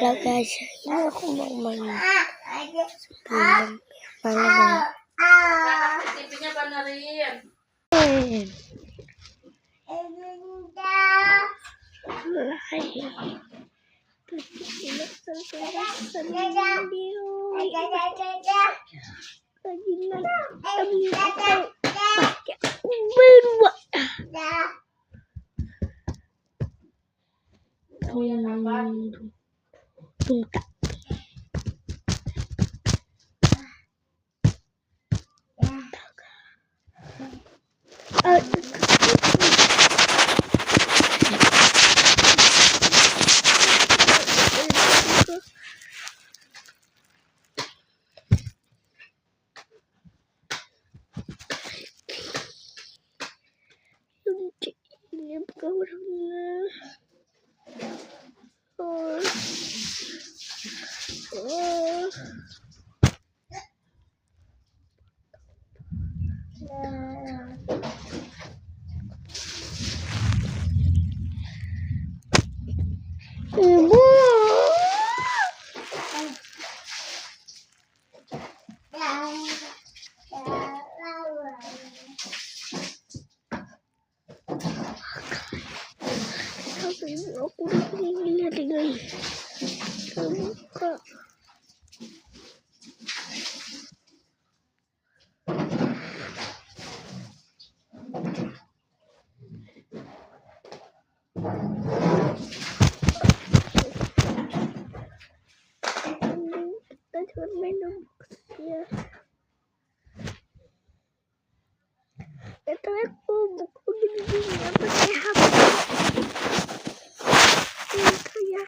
Halo guys, ini aku mau main film malam ya. TV-nya benerin. Ini bukan orangnya. Ibu. Ibu aku lihat guys. Terbuka. Kita cuma main box ya. Itu